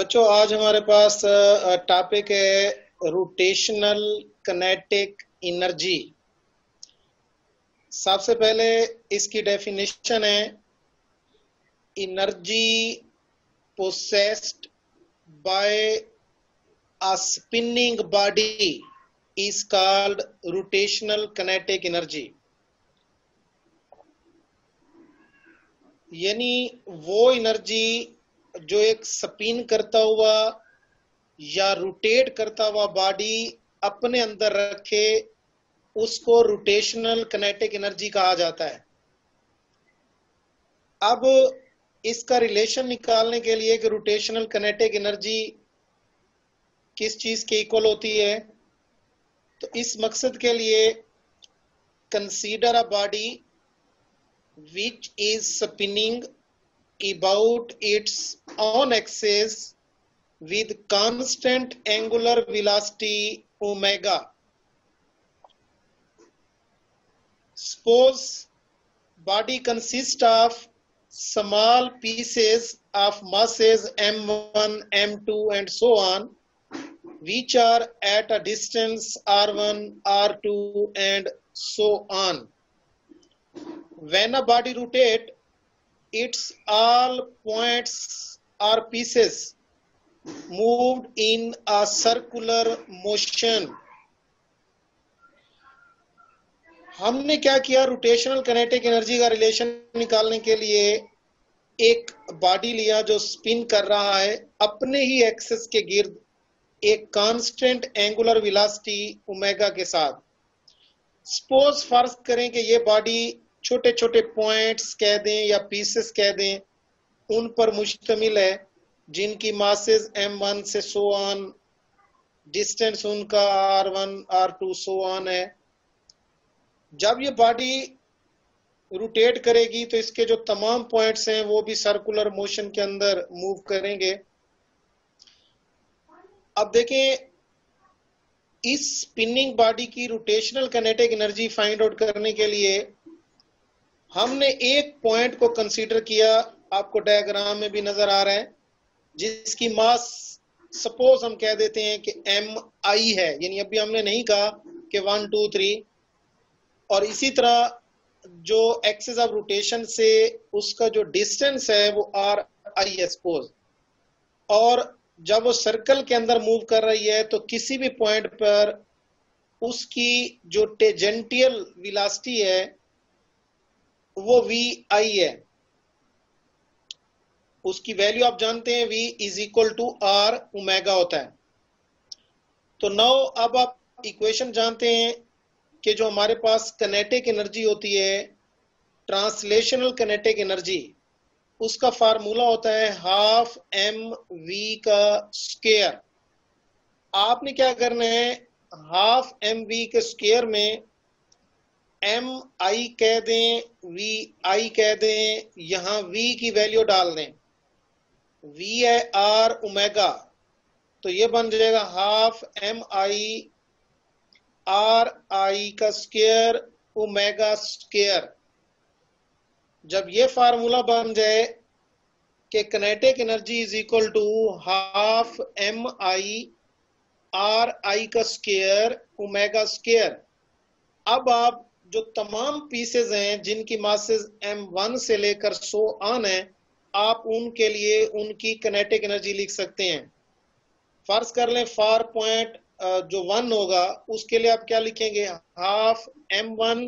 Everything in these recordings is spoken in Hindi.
बच्चों आज हमारे पास टॉपिक है रोटेशनल किनेटिक एनर्जी। सबसे पहले इसकी डेफिनेशन है energy possessed by a spinning body is called rotational kinetic energy। यानी वो एनर्जी जो एक स्पिन करता हुआ या रोटेट करता हुआ बॉडी अपने अंदर रखे उसको रोटेशनल किनेटिक एनर्जी कहा जाता है। अब इसका रिलेशन निकालने के लिए कि रोटेशनल किनेटिक एनर्जी किस चीज के इक्वल होती है, तो इस मकसद के लिए consider a body which is spinning about its own axis with constant angular velocity omega. Suppose body consists of small pieces of masses m1, m2 and so on, which are at a distance r1, r2 and so on. When a body rotates, its all points or pieces moved in a circular motion. हमने क्या किया, रोटेशनल किनेटिक एनर्जी का रिलेशन निकालने के लिए एक बॉडी लिया जो स्पिन कर रहा है अपने ही एक्सिस के गिर्द एक कांस्टेंट एंगुलर वेलोसिटी ओमेगा के साथ। सपोज फर्ज करें कि ये बॉडी छोटे छोटे पॉइंट्स कह दें या पीसेस कह दें उन पर मुश्तमिल है जिनकी मासेस m1 से सो ऑन, डिस्टेंस उनका r1, r2 सो ऑन है। जब ये बॉडी रोटेट करेगी तो इसके जो तमाम पॉइंट्स हैं वो भी सर्कुलर मोशन के अंदर मूव करेंगे। अब देखें, इस स्पिनिंग बॉडी की rotational kinetic energy find out करने के लिए हमने एक पॉइंट को कंसीडर किया, आपको डायग्राम में भी नजर आ रहा है, जिसकी मास सपोज हम कह देते हैं कि mi है, यानी अभी हमने नहीं कहा कि 1 2 3, और इसी तरह जो एक्सिस ऑफ रोटेशन से उसका जो डिस्टेंस है वो ri है सपोज, और जब वो सर्कल के अंदर मूव कर रही है तो किसी भी पॉइंट पर उसकी जो टेंजेंटियल वेलोसिटी है वो vi है। उसकी वैल्यू आप जानते हैं v is equal to r omega होता है। तो नाउ अब आप इक्वेशन जानते हैं कि जो हमारे पास किनेटिक एनर्जी होती है, ट्रांसलेशनल किनेटिक एनर्जी, उसका फार्मूला होता है हाफ mv का स्क्वायर। आपने क्या करना है, हाफ mv के स्क्वायर में mi कह दें, vi कह दें, यहां v की वैल्यू डाल दें, v है r ओमेगा, तो ये बन जाएगा हाफ mi ri का स्क्वायर ओमेगा स्क्वायर। जब ये फार्मूला बन जाए कि kinetic energy is equal to half mi ri का स्क्वायर ओमेगा स्क्वायर, अब आप जो तमाम पीसेस हैं जिनकी मासेस m1 से लेकर सो ऑन है, आप उनके लिए उनकी किनेटिक एनर्जी लिख सकते हैं। फर्ज कर लें फॉर पॉइंट जो 1 होगा उसके लिए आप क्या लिखेंगे, हाफ m1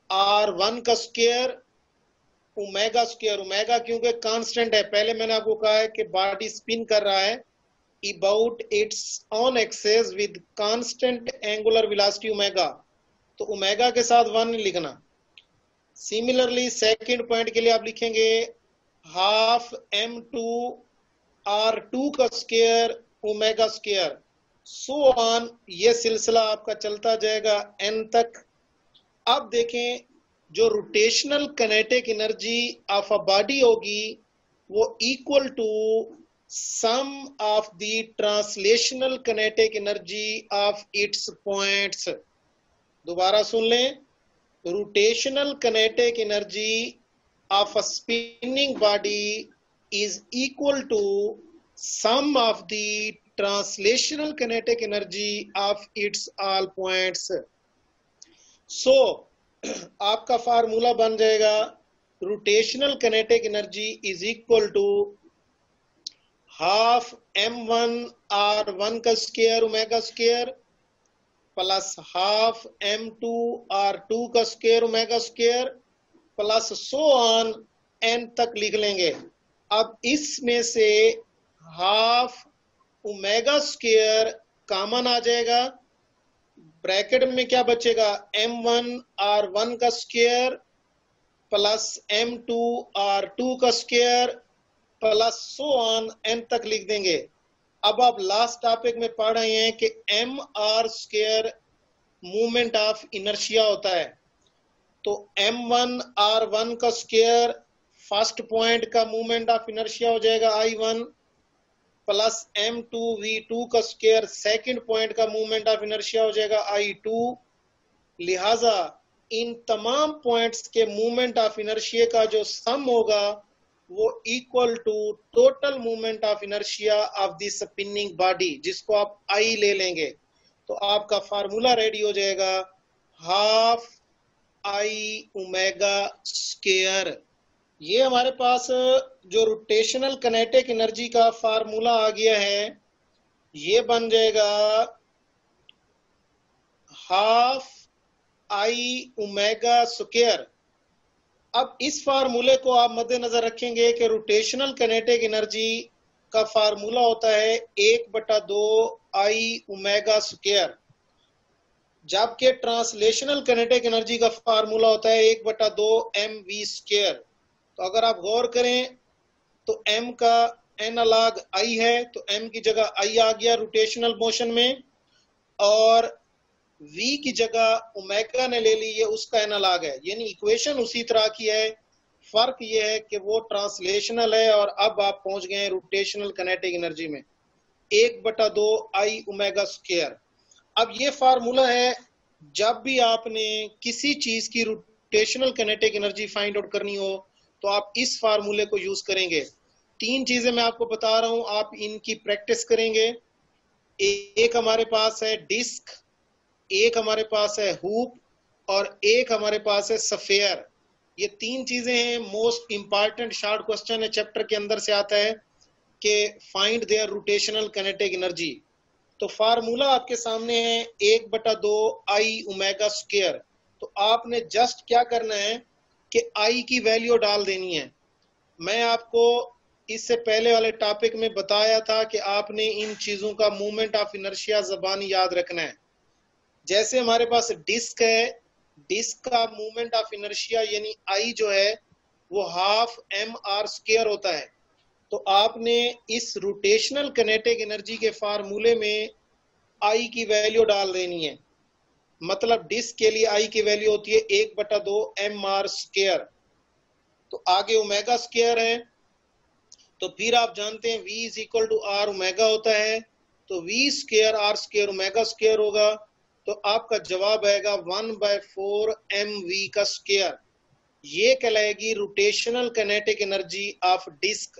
r1 का स्क्वायर ओमेगा स्क्वायर। ओमेगा क्योंकि कांस्टेंट है, पहले मैंने आपको कहा है कि बॉडी स्पिन कर रहा है about it's on axis with constant angular velocity omega, तो ओमेगा के साथ 1 लिखना। सिमिलरली सेकंड पॉइंट के लिए आप लिखेंगे हाफ m2 r2 का square omega square, so on, ये सिलसिला आपका चलता जाएगा n तक। अब देखें, जो rotational kinetic energy of a body होगी वो equal to sum of the translational kinetic energy of its points. दोबारा सुन लें, rotational kinetic energy of a spinning body is equal to sum of the translational kinetic energy of its all points. So आपका फार्मूला बन जाएगा rotational kinetic energy is equal to half m1 r1 का square omega square plus half m2 r2 का square omega square plus so on n तक लिख लेंगे। अब इसमें से हाफ ओमेगा स्क्वायर कॉमन आ जाएगा, ब्रैकेट में क्या बचेगा m1 r1 का स्क्वायर प्लस m2 r2 का square plus so on n तक लिख देंगे। अब आप लास्ट टॉपिक में पढ़ रहे हैं कि M R square movement of inertia होता है, तो m1 r1 का स्क्वायर फर्स्ट पॉइंट का मूवमेंट ऑफ इनर्शिया हो जाएगा I1 प्लस m2 v2 का स्क्वायर सेकंड पॉइंट का मूवमेंट ऑफ इनर्शिया हो जाएगा I2। लिहाजा इन तमाम पॉइंट्स के मूवमेंट ऑफ इनर्शिया का जो सम होगा वो equal to total movement of inertia of the spinning body, जिसको आप I ले लेंगे। तो आपका फार्मूला रेडी हो जाएगा हाफ I ओमेगा स्क्वायर। ये हमारे पास जो रोटेशनल किनेटिक एनर्जी का फार्मूला आ गया है, ये बन जाएगा हाफ I ओमेगा स्क्वायर। अब इस फार्मूले को आप मद्देनजर रखेंगे कि रोटेशनल किनेटिक एनर्जी का फार्मूला होता है 1/2 I ओमेगा स्क्वायर, जबकि ट्रांसलेशनल किनेटिक एनर्जी का फार्मूला होता है 1/2 mv स्क्वायर। तो अगर आप गौर करें तो m का एनालॉग I है, तो m की जगह I आ गया रोटेशनल मोशन में, और v की जगह ओमेगा ने ले ली, ये उसका एनालॉग है। यानी इक्वेशन उसी तरह की है, फर्क ये है कि वो ट्रांसलेशनल है और अब आप पहुंच गए हैं रोटेशनल किनेटिक एनर्जी में 1/2 I ओमेगा स्क्वायर। अब ये फार्मूला है, जब भी आपने किसी चीज की rotational kinetic energy find out करनी हो तो आप इस फार्मूले को यूज करेंगे। तीन चीजें मैं आपको बता रहा हूं, आप इनकी प्रैक्टिस करेंगे। एक हमारे पास है डिस्क, एक हमारे पास है हुप, और एक हमारे पास है स्फीयर। ये तीन चीजें हैं, मोस्ट इंपॉर्टेंट शॉर्ट क्वेश्चन है, चैप्टर के अंदर से आता है कि find their rotational kinetic energy. तो फार्मूला आपके सामने है 1/2 I ओमेगा स्क्वायर। तो आपने जस्ट क्या करना है कि I की वैल्यू डाल देनी है। मैं आपको इससे पहले वाले टॉपिक में बताया था कि आपने इन चीजों का मूवमेंट ऑफ इनर्शिया ज़बानी याद रखना है। जैसे हमारे पास डिस्क है, डिस्क का मूवमेंट ऑफ इनर्शिया यानी I जो है वो हाफ mr स्क्वायर होता है। तो आपने इस रोटेशनल किनेटिक एनर्जी के फार्मूले में I की वैल्यू डाल देनी है। मतलब डिस्क के लिए I की वैल्यू होती है 1/2 mr स्क्वायर। तो आगे ओमेगा स्क्वायर है, तो फिर आप जानते हैं V is equal to R omega होता है, तो V square R square omega square होगा। तो आपका जवाब आएगा 1/4 mv का स्क्वायर। ये कहलाएगी rotational kinetic energy of disc,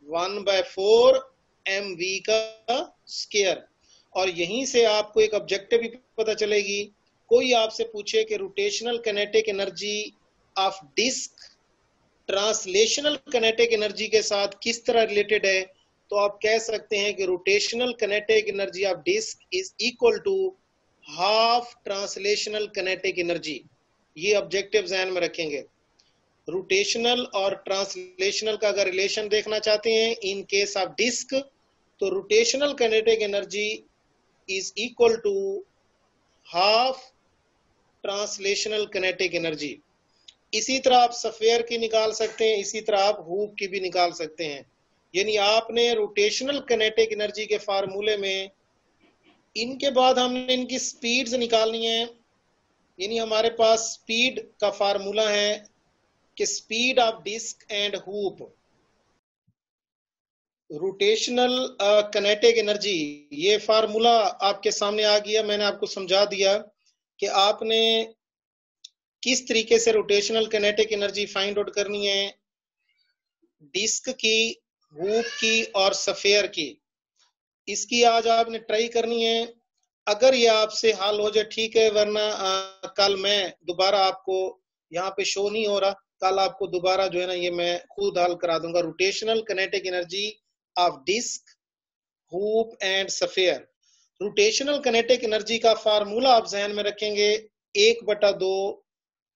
1/4 mv का स्क्वायर। और यहीं से आपको एक ऑब्जेक्टिव भी पता चलेगी। कोई आपसे पूछे कि rotational kinetic energy of disc translational kinetic energy के साथ किस तरह रिलेटेड है, तो आप कह सकते हैं कि rotational kinetic energy of disc is equal to half translational kinetic energy. ये ऑब्जेक्टिव ध्यान में रखेंगे। रोटेशनल और ट्रांसलेशनल का अगर रिलेशन देखना चाहते हैं इन केस ऑफ डिस्क, तो rotational kinetic energy is equal to half translational kinetic energy. इसी तरह आप स्फीयर की निकाल सकते हैं, इसी तरह आप हुप की भी निकाल सकते हैं। यानी आपने रोटेशनल किनेटिक एनर्जी के फार्मूले में इनके बाद हमने इनकी स्पीड्स निकालनी है। यानी हमारे पास स्पीड का फार्मूला है कि speed of disc and hoop, rotational kinetic energy, ये फार्मूला आपके सामने आ गया। मैंने आपको समझा दिया कि आपने किस तरीके से rotational kinetic energy find out करनी है डिस्क की, हूप की और सफेयर की। इसकी आज आपने ट्राई करनी है। अगर ये आपसे हल हो जाए ठीक है, वरना कल मैं दोबारा आपको, यहाँ पे शो नहीं हो रहा, कल आपको दोबारा जो है ना ये मैं खुद हल करा दूंगा। Rotational kinetic energy of disc, hoop and sphere. Rotational kinetic energy का फार्मूला आप जहन में रखेंगे, 1/2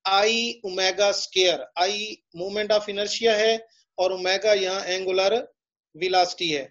I omega square. I moment of inertia है और ओमेगा यहाँ एंगुलर वेलोसिटी है।